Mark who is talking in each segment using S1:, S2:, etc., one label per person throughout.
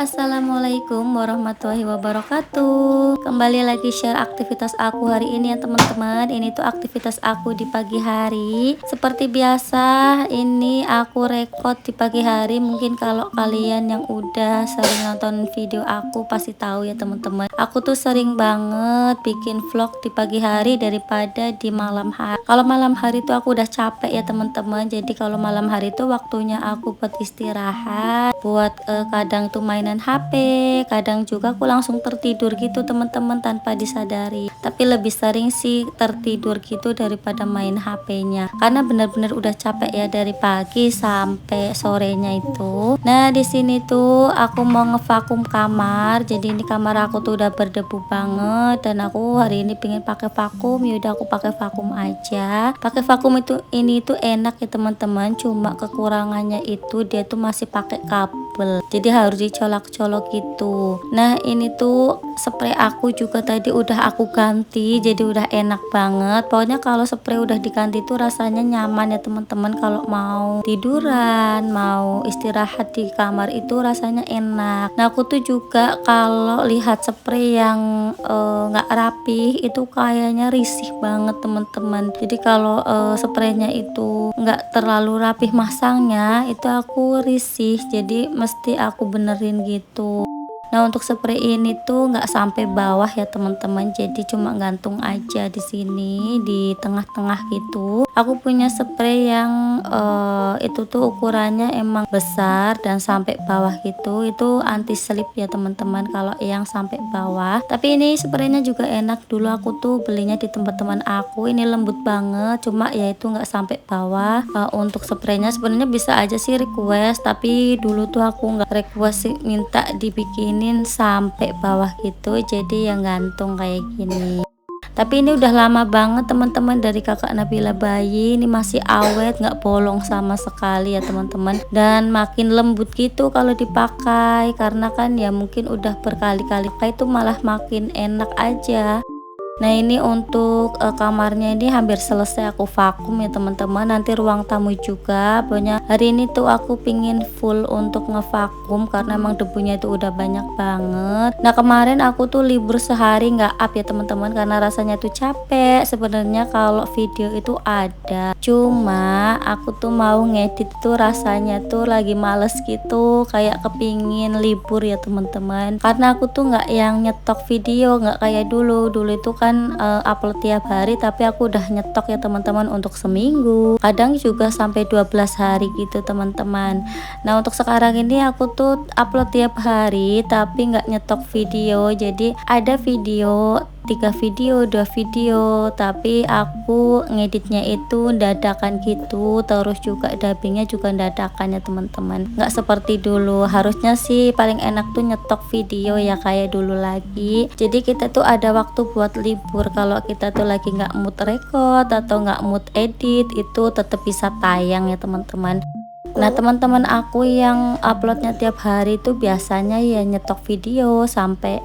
S1: Assalamualaikum warahmatullahi wabarakatuh. Kembali lagi share aktivitas aku hari ini ya teman-teman. Ini tuh aktivitas aku di pagi hari. Seperti biasa ini aku rekod di pagi hari. Mungkin kalau kalian yang udah sering nonton video aku pasti tahu ya teman-teman. Aku tuh sering banget bikin vlog di pagi hari daripada di malam hari. Kalau malam hari tuh aku udah capek ya teman-teman. Jadi kalau malam hari tuh waktunya aku buat istirahat, buat kadang tuh mainan HP, kadang juga aku langsung tertidur gitu teman-teman tanpa disadari. Tapi lebih sering sih tertidur gitu daripada main HP-nya, karena bener-bener udah capek ya dari pagi sampai sorenya itu. Nah di sini tuh aku mau ngevakum kamar. Jadi ini kamar aku tuh udah berdebu banget dan aku hari ini pengen pakai vakum. Yaudah aku pakai vakum aja. Pakai vakum ini tuh enak ya teman-teman. Cuma kekurangannya itu dia tuh masih pakai kabel. Jadi harus dicolok-colok gitu. Nah ini tuh spray aku juga tadi udah aku ganti, jadi udah enak banget. Pokoknya kalau spray udah diganti tuh rasanya nyaman ya teman-teman. Kalau mau tiduran, mau istirahat di kamar itu rasanya enak. Nah aku tuh juga kalau lihat spray yang nggak rapih itu kayaknya risih banget teman-teman. Jadi kalau spraynya itu nggak terlalu rapih masangnya itu aku risih. Jadi mesti aku benerin gitu. Nah untuk spray ini tuh nggak sampai bawah ya teman-teman, jadi cuma gantung aja di sini di tengah-tengah gitu. Aku punya spray yang itu tuh ukurannya emang besar dan sampai bawah gitu. Itu anti slip ya teman-teman kalau yang sampai bawah. Tapi ini spraynya juga enak. Dulu aku tuh belinya di tempat teman aku, ini lembut banget, cuma ya itu nggak sampai bawah. Untuk spraynya sebenarnya bisa aja sih request, tapi dulu tuh aku nggak request sih, minta dibikin sampai bawah gitu, jadi yang gantung kayak gini. Tapi ini udah lama banget teman-teman, dari kakak Nabila bayi. Ini masih awet, nggak bolong sama sekali ya teman-teman, dan makin lembut gitu kalau dipakai, karena kan ya mungkin udah berkali-kali pakai itu malah makin enak aja. Nah ini untuk kamarnya ini hampir selesai aku vakum ya teman-teman. Nanti ruang tamu juga. Pokoknya hari ini tuh aku pingin full untuk ngevakum karena emang debunya itu udah banyak banget. Nah kemarin aku tuh libur sehari nggak up ya teman-teman, karena rasanya tuh capek. Sebenarnya kalau video itu ada, cuma aku tuh mau ngedit tuh rasanya tuh lagi males gitu, kayak kepingin libur ya teman-teman. Karena aku tuh nggak yang nyetok video, nggak kayak dulu itu kan upload tiap hari, tapi aku udah nyetok ya teman-teman untuk seminggu, kadang juga sampai 12 hari gitu teman-teman. Nah untuk sekarang ini aku tuh upload tiap hari tapi nggak nyetok video, jadi ada video 3 video 2 video, tapi aku ngeditnya itu dadakan gitu, terus juga dubbingnya juga dadakan ya teman-teman, nggak seperti dulu. Harusnya sih paling enak tuh nyetok video ya kayak dulu lagi, jadi kita tuh ada waktu buat libur. Kalau kita tuh lagi nggak mood record atau nggak mood edit, itu tetap bisa tayang ya teman-teman. Nah teman-teman aku yang uploadnya tiap hari itu biasanya ya nyetok video sampai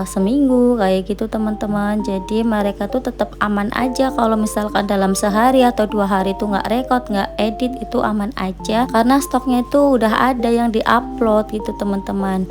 S1: seminggu kayak gitu teman-teman. Jadi mereka tuh tetap aman aja kalau misalkan dalam sehari atau 2 hari tuh nggak record, nggak edit, itu aman aja karena stoknya itu udah ada yang diupload gitu teman-teman.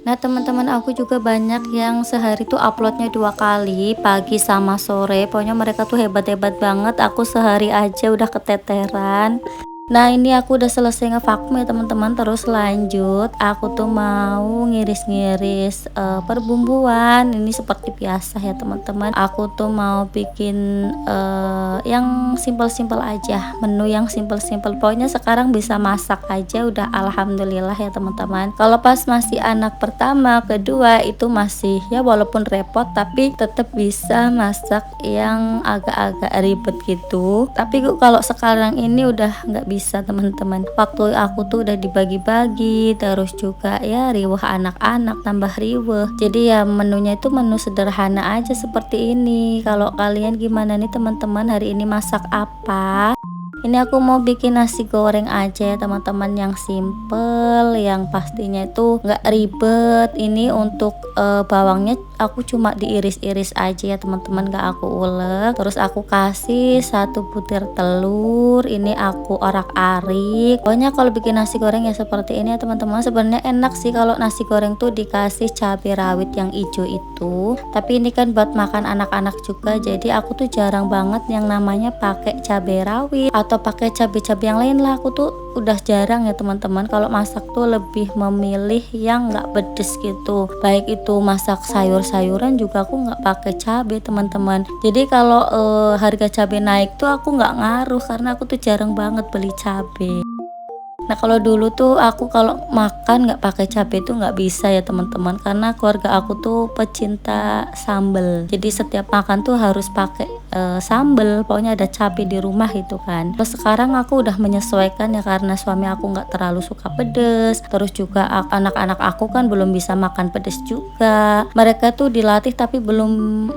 S1: Nah teman-teman aku juga banyak yang sehari tuh uploadnya 2 kali, pagi sama sore. Pokoknya mereka tuh hebat-hebat banget. Aku sehari aja udah keteteran. Nah ini aku udah selesai ngevakum ya teman-teman. Terus lanjut aku tuh mau ngiris-ngiris perbumbuan. Ini seperti biasa ya teman-teman, aku tuh mau bikin yang simpel-simpel aja, menu yang simpel-simpel. Pokoknya sekarang bisa masak aja udah alhamdulillah ya teman-teman. Kalau pas masih anak pertama, kedua itu masih ya walaupun repot tapi tetap bisa masak yang agak-agak ribet gitu. Tapi kalau sekarang ini udah nggak bisa teman-teman. Waktu aku tuh udah dibagi-bagi, terus juga ya riweh anak-anak tambah riweh. Jadi ya menunya itu menu sederhana aja seperti ini. Kalau kalian gimana nih teman-teman, hari ini masak apa? Ini aku mau bikin nasi goreng aja ya teman-teman, yang simple, yang pastinya itu nggak ribet. Ini untuk bawangnya aku cuma diiris-iris aja ya teman-teman, nggak aku ulek. Terus aku kasih 1 butir telur, ini aku orak-arik. Pokoknya kalau bikin nasi goreng ya seperti ini ya teman-teman. Sebenarnya enak sih kalau nasi goreng tuh dikasih cabai rawit yang hijau itu, tapi ini kan buat makan anak-anak juga, jadi aku tuh jarang banget yang namanya pakai cabai rawit atau pakai cabai-cabai yang lain lah. Aku tuh udah jarang ya teman-teman, kalau masak tuh lebih memilih yang nggak pedes gitu. Baik itu masak sayur-sayuran juga aku nggak pakai cabai teman-teman. Jadi kalau harga cabai naik tuh aku nggak ngaruh, karena aku tuh jarang banget beli cabai. Nah kalau dulu tuh aku kalau makan nggak pakai cabai tuh nggak bisa ya teman-teman, karena keluarga aku tuh pecinta sambel. Jadi setiap makan tuh harus pakai sambel, pokoknya ada cabai di rumah itu kan. Terus sekarang aku udah menyesuaikan ya, karena suami aku nggak terlalu suka pedes. Terus juga anak-anak aku kan belum bisa makan pedes juga. Mereka tuh dilatih tapi belum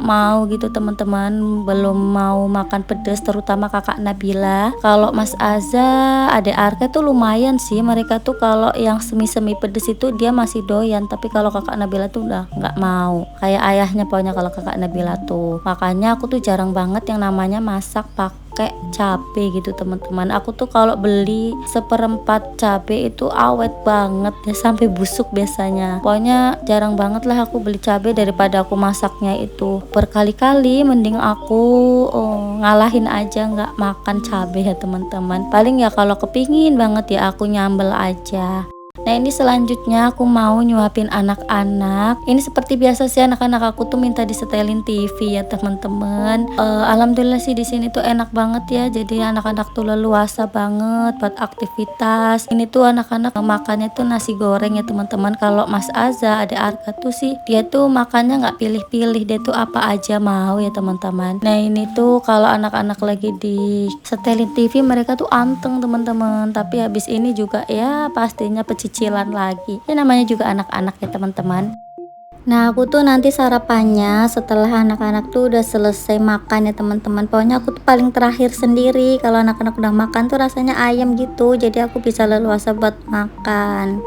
S1: mau gitu teman-teman, belum mau makan pedes, terutama kakak Nabila. Kalau Mas Aza, adek Arka tuh lumayan sih, mereka tuh kalau yang semi-semi pedes itu dia masih doyan, tapi kalau kakak Nabila tuh udah nggak mau, kayak ayahnya pokoknya kalau kakak Nabila tuh. Makanya aku tuh jarang banget yang namanya masak pakai cabe gitu teman-teman. Aku tuh kalau beli 1/4 cabe itu awet banget ya, sampai busuk biasanya. Pokoknya jarang banget lah aku beli cabe, daripada aku masaknya itu berkali-kali, mending aku ngalahin aja nggak makan cabe ya teman-teman. Paling ya kalau kepingin banget ya aku nyambel aja. Nah ini selanjutnya aku mau nyuapin anak-anak. Ini seperti biasa sih, anak-anak aku tuh minta disetelin TV ya teman-teman. Alhamdulillah sih di sini tuh enak banget ya. Jadi anak-anak tuh leluasa banget buat aktivitas. Ini tuh anak-anak makannya tuh nasi goreng ya teman-teman. Kalau Mas Aza, ada Arka tuh sih, dia tuh makannya nggak pilih-pilih, dia tuh apa aja mau ya teman-teman. Nah ini tuh kalau anak-anak lagi di setelin TV mereka tuh anteng teman-teman. Tapi habis ini juga ya pastinya pecicilan lagi. Ya namanya juga anak-anak ya teman-teman. Nah aku tuh nanti sarapannya setelah anak-anak tuh udah selesai makan ya teman-teman. Pokoknya aku tuh paling terakhir sendiri. Kalau anak-anak udah makan tuh rasanya ayam gitu, jadi aku bisa leluasa buat makan.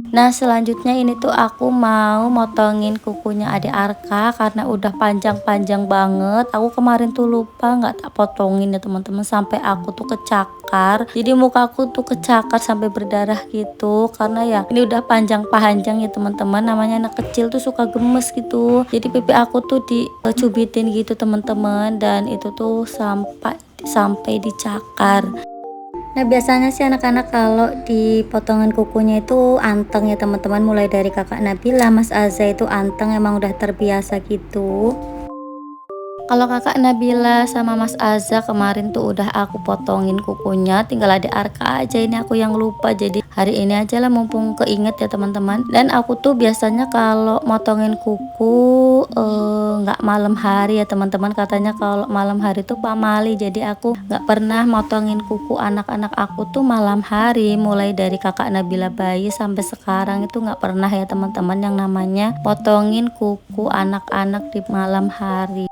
S1: Nah selanjutnya ini tuh aku mau motongin kukunya adik Arka, karena udah panjang-panjang banget. Aku kemarin tuh lupa nggak tak potongin ya teman-teman, sampai aku tuh kecakar. Jadi mukaku tuh kecakar sampai berdarah gitu, karena ya ini udah panjang-panjang ya teman-teman. Namanya anak kecil tuh suka gemes gitu. Jadi pipi aku tuh dicubitin gitu teman-teman, dan itu tuh sampai dicakar. Nah biasanya sih anak-anak kalau di potongan kukunya itu anteng ya teman-teman, mulai dari kakak Nabila, Mas Aza itu anteng, emang udah terbiasa gitu. Kalau kakak Nabila sama Mas Aza kemarin tuh udah aku potongin kukunya, tinggal ada Arka aja ini aku yang lupa. Jadi hari ini aja lah mumpung keinget ya teman-teman. Dan aku tuh biasanya kalau motongin kuku nggak malam hari ya teman-teman, katanya kalau malam hari tuh pamali. Jadi aku nggak pernah motongin kuku anak-anak aku tuh malam hari, mulai dari kakak Nabila bayi sampai sekarang itu nggak pernah ya teman-teman yang namanya potongin kuku anak-anak di malam hari.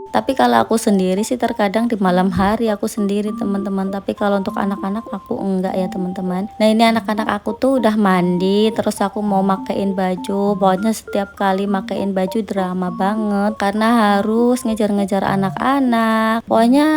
S1: Tapi kalau aku sendiri sih terkadang di malam hari aku sendiri teman-teman. Tapi kalau untuk anak-anak aku enggak ya teman-teman. Nah ini anak-anak aku tuh udah mandi, terus aku mau makein baju. Pokoknya setiap kali makein baju drama banget, karena harus ngejar-ngejar anak-anak. Pokoknya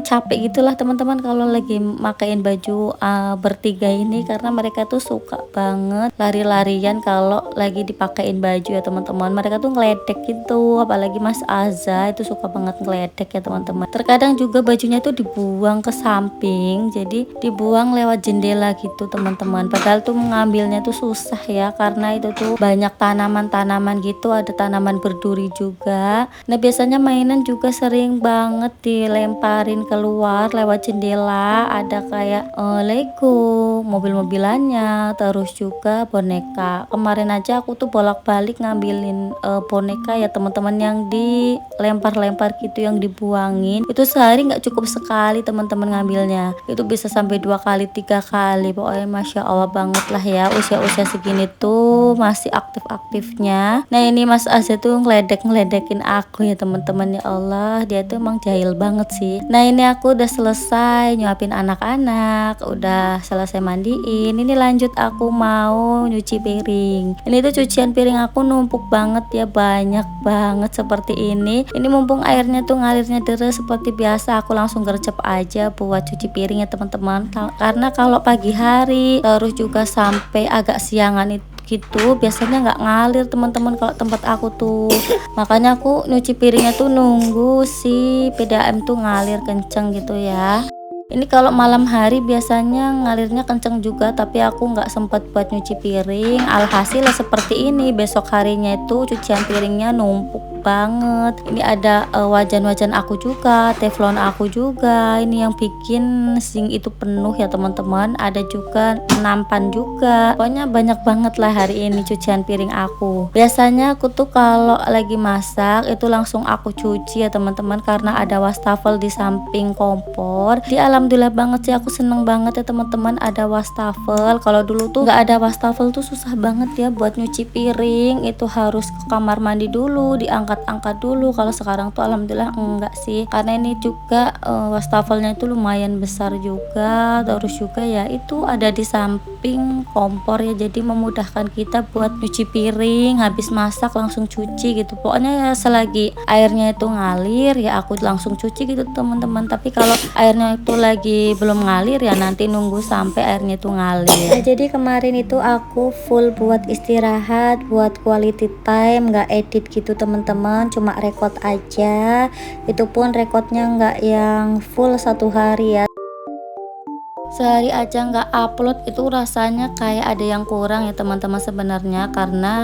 S1: capek gitulah teman-teman kalau lagi makein baju bertiga ini, karena mereka tuh suka banget lari-larian kalau lagi dipakein baju ya teman-teman. Mereka tuh ngeledek gitu, apalagi Mas Aza itu suka banget ngeledek ya teman-teman. Terkadang juga bajunya tuh dibuang ke samping, jadi dibuang lewat jendela gitu teman-teman. Padahal tuh mengambilnya tuh susah ya, karena itu tuh banyak tanaman-tanaman gitu, ada tanaman berduri juga. Nah biasanya mainan juga sering banget dilemparin keluar lewat jendela, ada kayak Lego, mobil-mobilannya, terus juga boneka. Kemarin aja aku tuh bolak-balik ngambilin boneka ya teman-teman, yang dilempar-lempar sampah gitu yang dibuangin. Itu sehari nggak cukup sekali teman-teman ngambilnya, itu bisa sampai 2 kali 3 kali. Pokoknya masya Allah banget lah ya, usia-usia segini tuh masih aktif-aktifnya. Nah ini Mas Azza tuh ngeledekin aku ya teman-teman, ya Allah dia tuh emang jahil banget sih. Nah ini aku udah selesai nyuapin anak-anak, udah selesai mandiin. Ini lanjut aku mau nyuci piring. Ini tuh cucian piring aku numpuk banget ya, banyak banget seperti ini. Ini mumpung airnya tuh ngalirnya deras seperti biasa, aku langsung gercep aja buat cuci piring ya teman-teman. Karena kalau pagi hari terus juga sampai agak siangan itu gitu biasanya nggak ngalir teman-teman kalau tempat aku tuh. Makanya aku nyuci piringnya tuh nunggu si PDAM tuh ngalir kenceng gitu ya. Ini kalau malam hari biasanya ngalirnya kenceng juga, tapi aku nggak sempat buat nyuci piring. Alhasil seperti ini, besok harinya itu cucian piringnya numpuk banget. Ini ada wajan-wajan aku juga, teflon aku juga. Ini yang bikin sink itu penuh ya teman-teman. Ada juga nampan juga. Pokoknya banyak banget lah hari ini cucian piring aku. Biasanya aku tuh kalau lagi masak itu langsung aku cuci ya teman-teman, karena ada wastafel di samping kompor. Alhamdulillah banget sih, aku seneng banget ya teman-teman ada wastafel. Kalau dulu tuh nggak ada wastafel tuh susah banget ya buat nyuci piring, itu harus ke kamar mandi dulu, diangkat-angkat dulu. Kalau sekarang tuh alhamdulillah enggak sih, karena ini juga wastafelnya itu lumayan besar juga, terus juga ya itu ada di samping kompor ya, jadi memudahkan kita buat nyuci piring, habis masak langsung cuci gitu. Pokoknya ya selagi airnya itu ngalir ya aku langsung cuci gitu teman-teman. Tapi kalau airnya itu lagi belum ngalir ya nanti nunggu sampai airnya itu ngalir. Nah, jadi kemarin itu aku full buat istirahat, buat quality time, nggak edit gitu teman-teman, cuma record aja. Itu pun recordnya nggak yang full 1 hari ya. Sehari aja nggak upload itu rasanya kayak ada yang kurang ya teman-teman sebenarnya, karena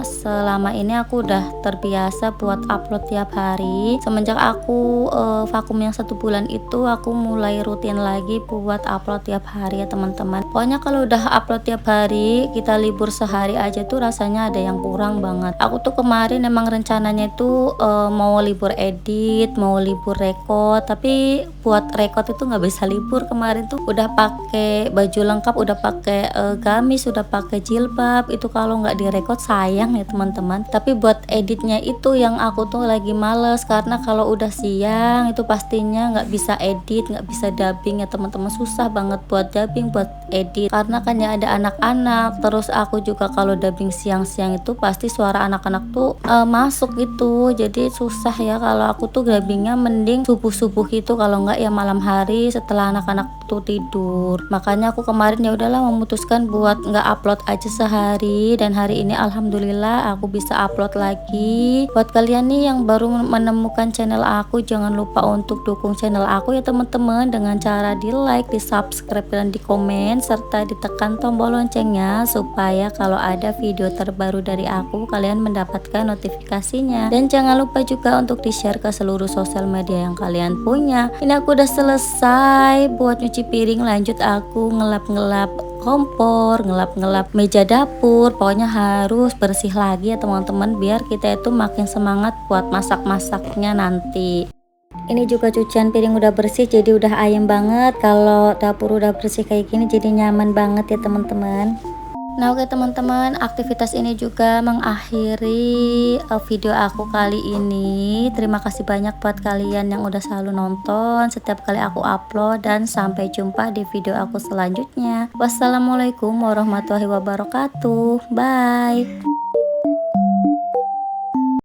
S1: selama ini aku udah terbiasa buat upload tiap hari. Semenjak aku vakum yang 1 bulan itu aku mulai rutin lagi buat upload tiap hari ya teman-teman. Pokoknya kalau udah upload tiap hari, kita libur sehari aja tuh rasanya ada yang kurang banget. Aku tuh kemarin emang rencananya itu mau libur edit, mau libur record, tapi buat record itu nggak bisa libur. Kemarin tuh udah pakai baju lengkap, udah pakai gamis, udah pakai jilbab. Itu kalau nggak direkod sayang ya teman-teman. Tapi buat editnya itu yang aku tuh lagi males, karena kalau udah siang itu pastinya nggak bisa edit, nggak bisa dubbing ya teman-teman. Susah banget buat dubbing, buat edit, karena kan ya ada anak-anak. Terus aku juga kalau dubbing siang-siang itu pasti suara anak-anak tuh masuk gitu, jadi susah ya. Kalau aku tuh dubbingnya mending subuh-subuh gitu, kalau nggak ya malam hari setelah anak-anak tuh tidur. Makanya aku kemarin ya udahlah memutuskan buat nggak upload aja sehari, dan hari ini alhamdulillah aku bisa upload lagi. Buat kalian nih yang baru menemukan channel aku, jangan lupa untuk dukung channel aku ya teman-teman dengan cara di like, di subscribe, dan di komen, serta ditekan tombol loncengnya supaya kalau ada video terbaru dari aku kalian mendapatkan notifikasinya. Dan jangan lupa juga untuk di share ke seluruh sosial media yang kalian punya. Ini aku udah selesai buat nyuci piring, lanjut aku ngelap-ngelap kompor, ngelap-ngelap meja dapur. Pokoknya harus bersih lagi ya teman-teman, biar kita itu makin semangat buat masak-masaknya nanti. Ini juga cucian piring udah bersih, jadi udah ayem banget. Kalau dapur udah bersih kayak gini jadi nyaman banget ya teman-teman. Nah oke teman-teman, aktivitas ini juga mengakhiri video aku kali ini. Terima kasih banyak buat kalian yang udah selalu nonton setiap kali aku upload, dan sampai jumpa di video aku selanjutnya. Wassalamualaikum warahmatullahi wabarakatuh. Bye.